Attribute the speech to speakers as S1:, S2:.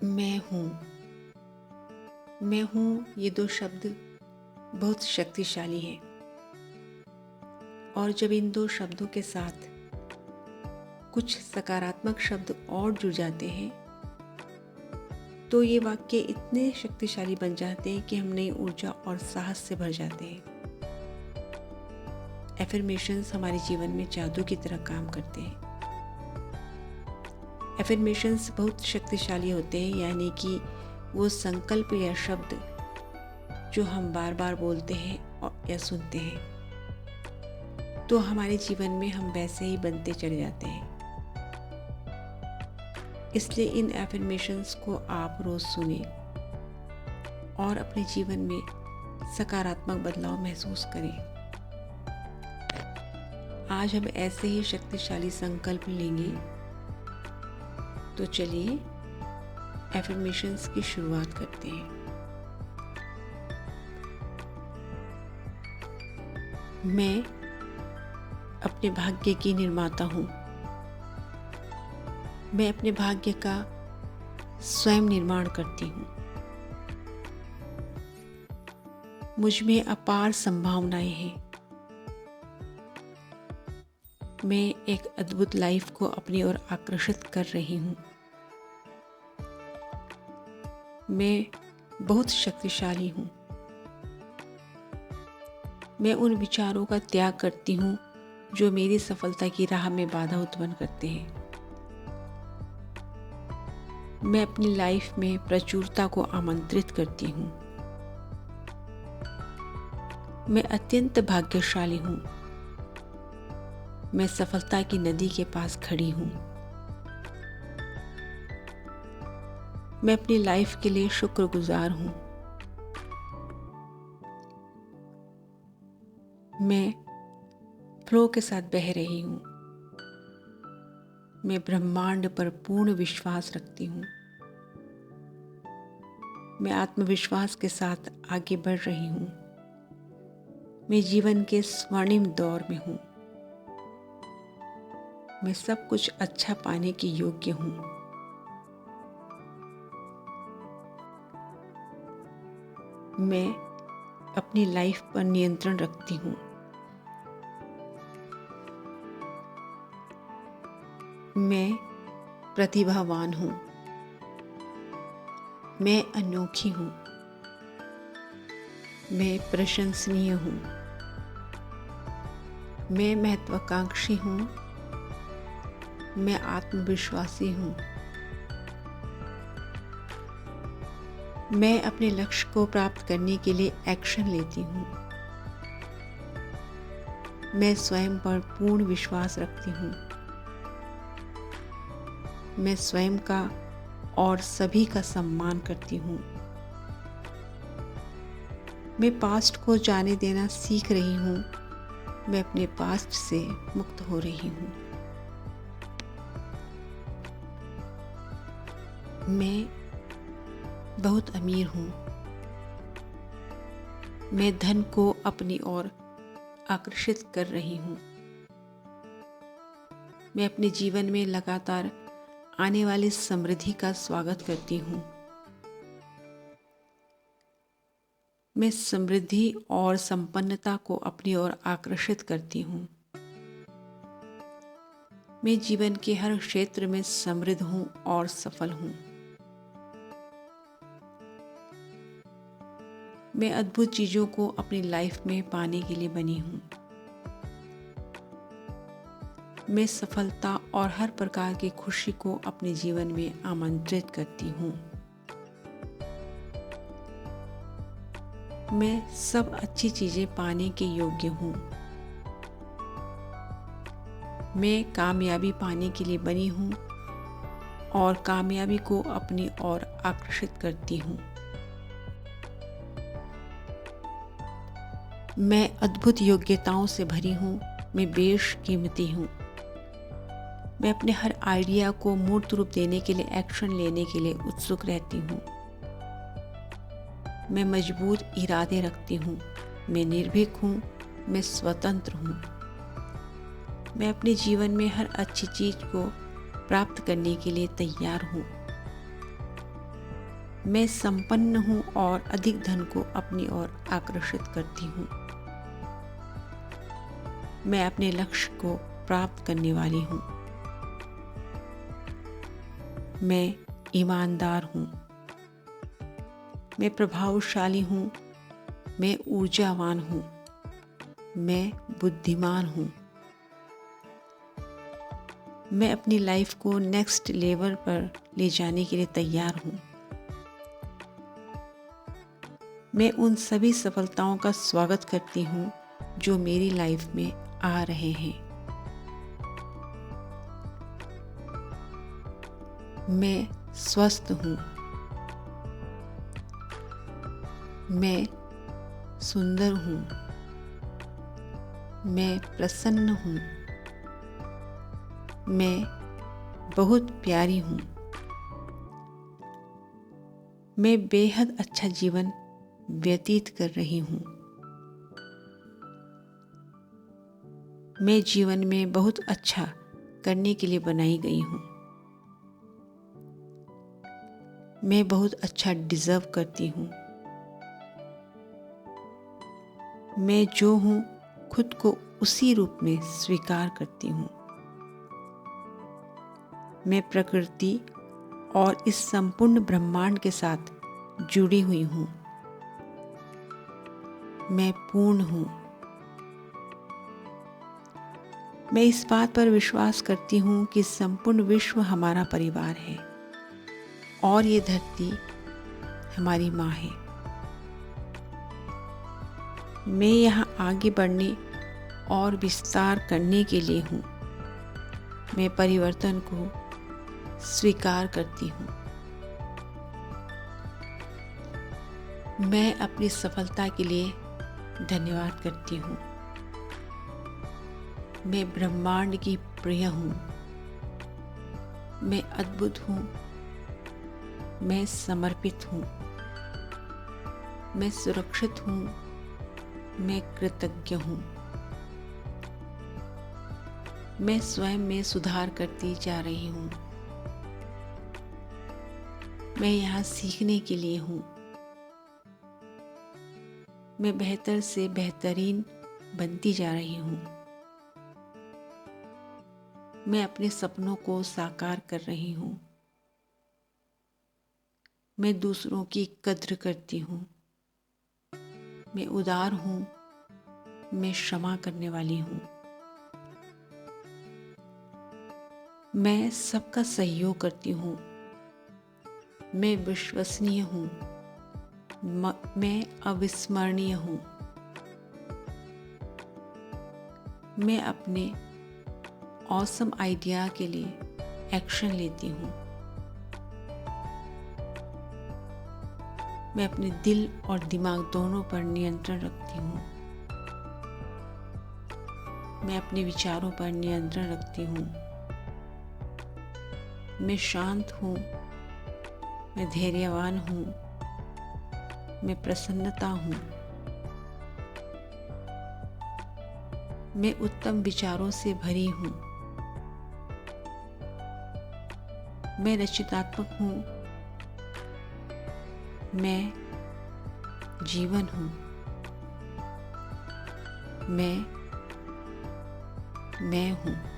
S1: मैं हूँ। मैं हूँ ये दो शब्द बहुत शक्तिशाली हैं और जब इन दो शब्दों के साथ कुछ सकारात्मक शब्द और जुड़ जाते हैं तो ये वाक्य इतने शक्तिशाली बन जाते हैं कि हम नई ऊर्जा और साहस से भर जाते हैं। एफर्मेशंस हमारे जीवन में जादू की तरह काम करते हैं। एफर्मेशंस बहुत शक्तिशाली होते हैं, यानी कि वो संकल्प या शब्द जो हम बार बार बोलते हैं या सुनते हैं तो हमारे जीवन में हम वैसे ही बनते चले जाते हैं। इसलिए इन एफर्मेशंस को आप रोज सुनें और अपने जीवन में सकारात्मक बदलाव महसूस करें। आज हम ऐसे ही शक्तिशाली संकल्प लेंगे, तो चलिए एफर्मेशंस की शुरुआत करते हैं। मैं अपने भाग्य की निर्माता हूँ। मैं अपने भाग्य का स्वयं निर्माण करती हूँ। मुझ में अपार संभावनाएं हैं। मैं एक अद्भुत लाइफ को अपनी ओर आकर्षित कर रही हूँ। मैं बहुत शक्तिशाली हूँ। मैं उन विचारों का त्याग करती हूँ जो मेरी सफलता की राह में बाधा उत्पन्न करते हैं। मैं अपनी लाइफ में प्रचुरता को आमंत्रित करती हूँ। मैं अत्यंत भाग्यशाली हूँ। मैं सफलता की नदी के पास खड़ी हूँ। मैं अपनी लाइफ के लिए शुक्रगुजार हूँ। मैं फ्लो के साथ बह रही हूँ। मैं ब्रह्मांड पर पूर्ण विश्वास रखती हूँ। मैं आत्मविश्वास के साथ आगे बढ़ रही हूँ। मैं जीवन के स्वर्णिम दौर में हूँ। मैं सब कुछ अच्छा पाने के योग्य हूँ। मैं अपनी लाइफ पर नियंत्रण रखती हूँ। मैं प्रतिभावान हूँ। मैं अनोखी हूँ। मैं प्रशंसनीय हूँ। मैं महत्वाकांक्षी हूँ। मैं आत्मविश्वासी हूँ। मैं अपने लक्ष्य को प्राप्त करने के लिए एक्शन लेती हूँ। मैं स्वयं पर पूर्ण विश्वास रखती हूँ। मैं स्वयं का और सभी का सम्मान करती हूँ। मैं पास्ट को जाने देना सीख रही हूँ। मैं अपने पास्ट से मुक्त हो रही हूँ। मैं बहुत अमीर हूँ। मैं धन को अपनी ओर आकर्षित कर रही हूँ। मैं अपने जीवन में लगातार आने वाली समृद्धि का स्वागत करती हूँ। मैं समृद्धि और संपन्नता को अपनी ओर आकर्षित करती हूँ। मैं जीवन के हर क्षेत्र में समृद्ध हूँ और सफल हूँ। मैं अद्भुत चीजों को अपनी लाइफ में पाने के लिए बनी हूँ। मैं सफलता और हर प्रकार की खुशी को अपने जीवन में आमंत्रित करती हूँ। मैं सब अच्छी चीजें पाने के योग्य हूँ। मैं कामयाबी पाने के लिए बनी हूँ और कामयाबी को अपनी ओर आकर्षित करती हूँ। मैं अद्भुत योग्यताओं से भरी हूँ। मैं बेशकीमती हूँ। मैं अपने हर आइडिया को मूर्त रूप देने के लिए एक्शन लेने के लिए उत्सुक रहती हूँ। मैं मजबूत इरादे रखती हूँ। मैं निर्भीक हूँ। मैं स्वतंत्र हूँ। मैं अपने जीवन में हर अच्छी चीज को प्राप्त करने के लिए तैयार हूँ। मैं संपन्न हूँ और अधिक धन को अपनी ओर आकर्षित करती हूँ। मैं अपने लक्ष्य को प्राप्त करने वाली हूँ। मैं ईमानदार हूँ। मैं प्रभावशाली हूँ। मैं ऊर्जावान हूँ। मैं बुद्धिमान हूँ। मैं अपनी लाइफ को नेक्स्ट लेवल पर ले जाने के लिए तैयार हूँ। मैं उन सभी सफलताओं का स्वागत करती हूँ जो मेरी लाइफ में आ रहे हैं। मैं स्वस्थ हूँ। मैं सुंदर हूँ। मैं प्रसन्न हूँ। मैं बहुत प्यारी हूँ। मैं बेहद अच्छा जीवन व्यतीत कर रही हूँ। मैं जीवन में बहुत अच्छा करने के लिए बनाई गई हूँ। मैं बहुत अच्छा डिजर्व करती हूँ। मैं जो हूँ खुद को उसी रूप में स्वीकार करती हूँ। मैं प्रकृति और इस संपूर्ण ब्रह्मांड के साथ जुड़ी हुई हूँ। मैं पूर्ण हूँ। मैं इस बात पर विश्वास करती हूँ कि संपूर्ण विश्व हमारा परिवार है और ये धरती हमारी माँ है। मैं यहाँ आगे बढ़ने और विस्तार करने के लिए हूँ। मैं परिवर्तन को स्वीकार करती हूँ। मैं अपनी सफलता के लिए धन्यवाद करती हूँ। मैं ब्रह्मांड की प्रिय हूँ। मैं अद्भुत हूँ। मैं समर्पित हूँ। मैं सुरक्षित हूँ। मैं कृतज्ञ हूँ। मैं स्वयं में सुधार करती जा रही हूँ। मैं यहाँ सीखने के लिए हूँ। मैं बेहतर से बेहतरीन बनती जा रही हूँ। मैं अपने सपनों को साकार कर रही हूँ। मैं दूसरों की कद्र करती हूँ। मैं उदार हूँ। मैं क्षमा करने वाली हूँ। मैं सबका सहयोग करती हूँ। मैं विश्वसनीय हूँ। मैं अविस्मरणीय हूँ। मैं अपने ऑसम आइडिया के लिए एक्शन लेती हूँ। मैं अपने दिल और दिमाग दोनों पर नियंत्रण रखती हूँ। मैं अपने विचारों पर नियंत्रण रखती हूँ। मैं शांत हूँ। मैं धैर्यवान हूँ। मैं प्रसन्नता हूँ। मैं उत्तम विचारों से भरी हूँ। मैं रचनात्मक हूँ। मैं जीवन हूँ। मैं हूँ।